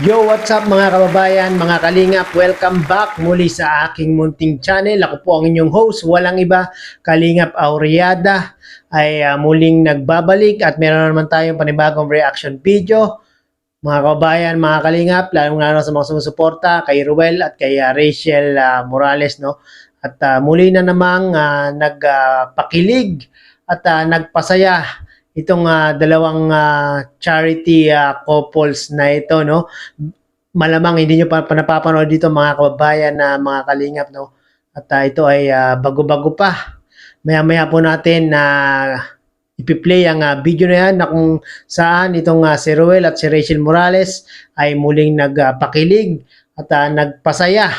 Yo, what's up mga kababayan, mga kalingap? Welcome back muli sa aking munting channel. Ako po ang inyong host, walang iba, Kalingap Auriada ay muling nagbabalik at meron naman tayong panibagong reaction video. Mga kababayan, mga kalingap, lalong-lalo sa mga sumusuporta kay Ruel at kay Rachel Morales, no? At muli na namang nagpakilig at nagpasaya itong dalawang charity couples na ito, no? Malamang hindi nyo pa napapanood dito mga kababayan na mga kalingap, no? At ito ay bago-bago pa. Maya-maya po natin na ipi-play ang video na yan na kung saan itong si Ruel at si Rachel Morales ay muling nagpakilig at nagpasaya.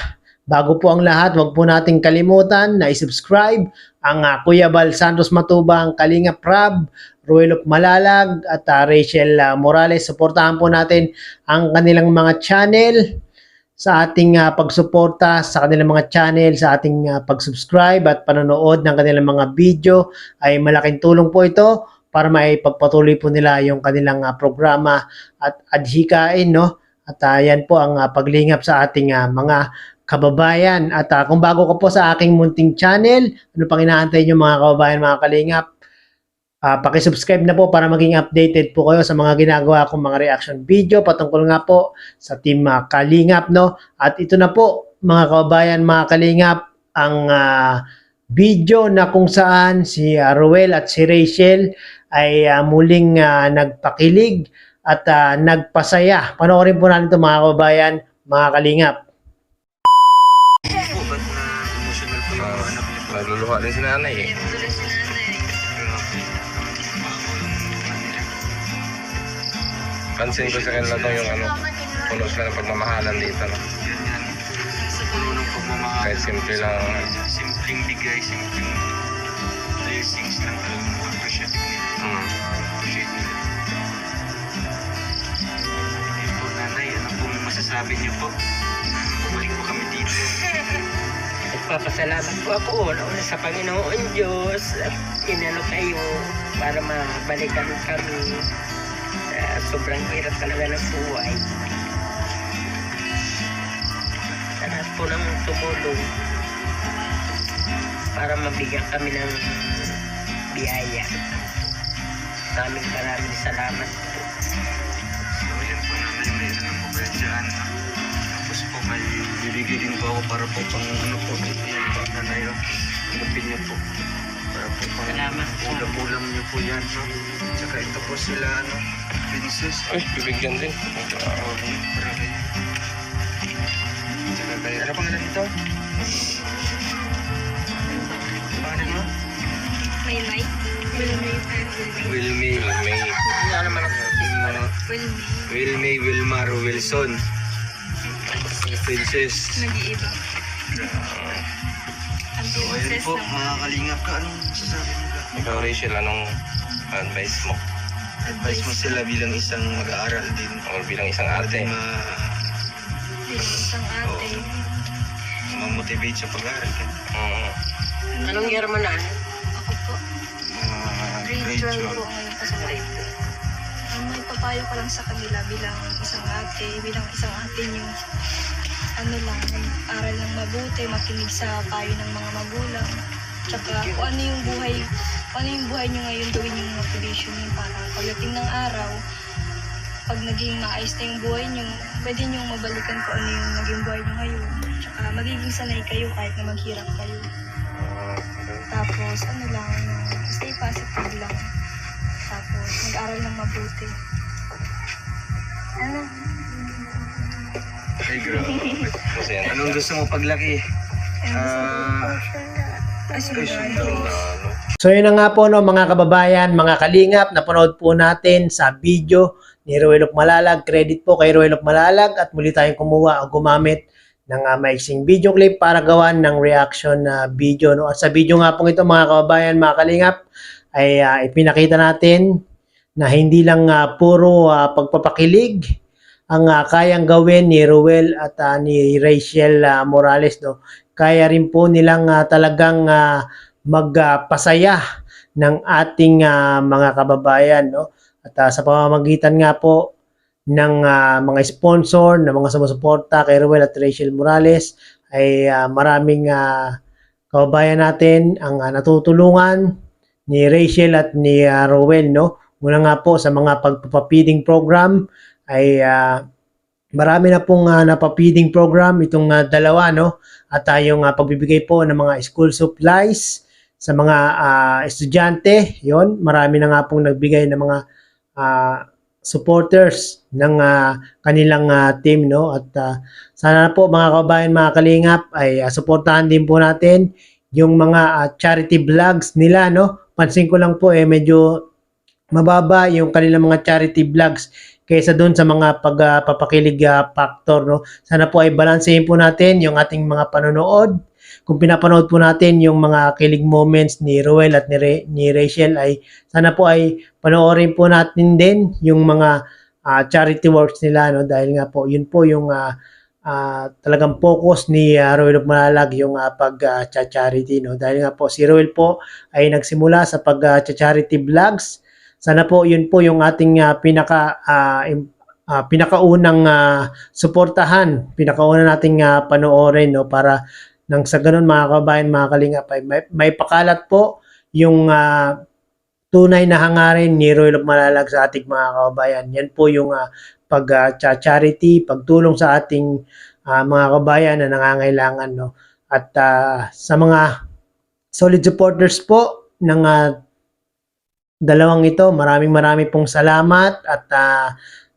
Bago po ang lahat, wag po nating kalimutan na i-subscribe ang Kuya Bal Santos Matubang, Kalingap Rab, Ruel Malalag at Rachel Morales. Suportahan po natin ang kanilang mga channel sa ating pagsuporta sa kanilang mga channel, sa ating pag-subscribe at panonood ng kanilang mga video ay malaking tulong po ito para maipagpatuloy po nila yung kanilang programa at adhikain, no? At yan po ang paglingap sa ating mga kababayan. At kung bago ka po sa aking munting channel, ano pang inaantay nyo mga kababayan, mga kalingap? Paki-subscribe na po para maging updated po kayo sa mga ginagawa kong mga reaction video patungkol nga po sa team Kalingap, no? At ito na po mga kababayan, mga kalingap, ang video na kung saan si Ruel at si Rachel ay muling nagpakilig at nagpasaya. Panoorin po natin ito mga kababayan, mga kalingap. Nagluluha din si nanay eh. Pansin ko sa kanila to yung puno sila ng pagmamahalan dito. No? Sa puno ng pagmamahal. Kahit simple lang. Simpleng bigay, simpleng blessings lang. Alam mo, appreciate nila. Appreciate nila. Ayun po, nanay, ano pong masasabi niyo po? Bumalik po kami dito. Nagpapasalamat po ako una sa Panginoon Diyos at inano kayo para mabalikan kami. Sobrang hirap talaga ng buhay. Sa lahat po ng tumulong para mabigyan kami ng biyaya. Maraming salamat po. So, yun po, nanay, may ano po kayo dyan. Tapos po, may bibigyan din po ako para po pang ano po. Yan po, nanay, hanapin niyo po. Para po pang Salamat po. ulam-ulam niyo po yan, no? Tsaka ito po sila, princess. Ay, bibigyan din. Marami. Tsaka kayo, ano pangalan nito? Pangalan mo? May Wilmay. Wala naman ako. Wilmay Wilmar Wilson. Princess. nag-iiba. Ang So, ayun princess po, ng mga kalingap ka. Anong masasabi mo ka? Ikaw Rachel, anong advice mo? Advice mo sila bilang isang mag-aaral din. Or bilang isang ate? bilang isang ate. Ma-motivate sa pag-aaral ka. Anong year mo na? Ako po, grade 12 po ngayon pa sa grade 2. Ang may papayo ko lang sa kanila bilang isang ate niyo, ano lang, mag-aral ng mabuti, makinig sa payo ng mga magulang. Tsaka kung ano yung buhay niyo ngayon, gawin yung motivation niyo para pagdating ng araw, pag naging maayos na yung buhay niyo, pwede niyo mabalikan kung ano yung naging buhay niyo ngayon. Tsaka magiging sanay kayo kahit na maghirap kayo. Tapos ano lang, stay positive lang. Tapos mag-aral ng mabuti. Ano? Ay, grabe. Kasi yan. Anong gusto mo paglaki? So yun na nga po, no, mga kababayan, mga kalingap, napanood po natin sa video ni Ruel Malalag. Credit po kay Ruel Malalag at muli tayong kumuha o gumamit ng maiksing video clip para gawan ng reaction video, no? At sa video nga po ito mga kababayan, mga kalingap, ay ipinakita natin na hindi lang puro pagpapakilig ang kayang gawin ni Ruel at ni Rachel Morales, no? Kaya rin po nilang talagang magpasaya ng ating mga kababayan, no? At sa pamamagitan nga po ng mga sponsor, ng mga sumusuporta kay Ruel at Rachel Morales ay maraming kababayan natin ang natutulungan ni Rachel at ni Ruel, no? Muna nga po sa mga pagpapapiding program ay marami na pong napapiding program itong dalawa, no? At yung pagbibigay po ng mga school supplies sa mga estudyante, yon, marami na nga pong nagbigay ng mga supporters ng kanilang team, no? At sana po mga kababayan, mga kalingap ay suportahan din po natin yung mga charity vlogs nila, no? Pansin ko lang po medyo mababa yung kanilang mga charity vlogs kaysa doon sa mga pagpapakilig factor, no? Sana po ay balansehin po natin yung ating mga panonood. Kung pinapanood po natin yung mga kilig moments ni Ruel at ni Rachel, ay sana po ay panoorin po natin din yung mga charity works nila, no? Dahil nga po yun po yung talagang focus ni Ruel of Malalag, yung pag-charity, no? Dahil nga po si Ruel po ay nagsimula sa pag-charity vlogs. Sana po yun po yung ating pinakaunang suportahan, pinakaunang nating panoorin, no? Para nang sa ganun mga kabayan, mga kalingap, ay may pakalat po yung tunay na hangarin ni Ruel of Malalag sa ating mga kabayan. Yan po yung pag-charity, pagtulong sa ating mga kabayan na nangangailangan, no? At sa mga solid supporters po ng dalawang ito, maraming pong salamat. At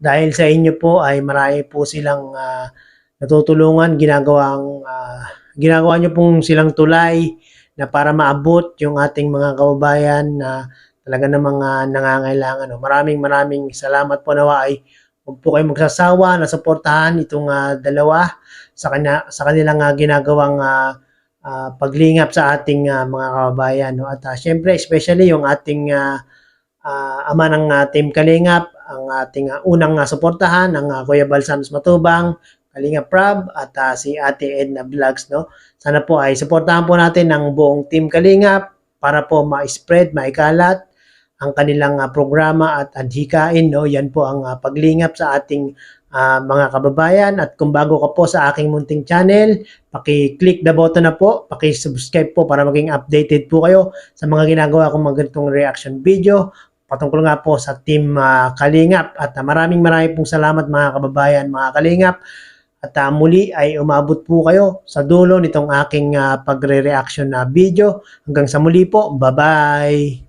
dahil sa inyo po ay marami po silang natutulungan, ginagawa nyo pong silang tulay na para maabot yung ating mga kababayan na talaga namang nangangailangan, no? Maraming salamat po. Nawa ay huwag po kayong magsasawa na suportahan itong dalawa sa kanilang ginagawang paglingap sa ating mga kababayan, no? At syempre, especially yung ating ama ng Team Kalingap, ang ating unang suportahan, ang Kuya Bal Santos Matubang, Kalingap Prab, at si Ate Edna Vlogs, no? Sana po ay suportahan po natin ang buong Team Kalingap para po ma-spread, maikalat ang kanilang programa at adhikain, no? Yan po ang paglingap sa ating mga kababayan. At kung bago ka po sa aking munting channel, paki-click the button na po, paki-subscribe po para maging updated po kayo sa mga ginagawa kong mga ganitong reaction video patungkol nga po sa Team Kalingap. At maraming pong salamat mga kababayan, mga Kalingap. At muli ay umabot po kayo sa dulo nitong aking pagre-reaction na video. Hanggang sa muli po, bye-bye!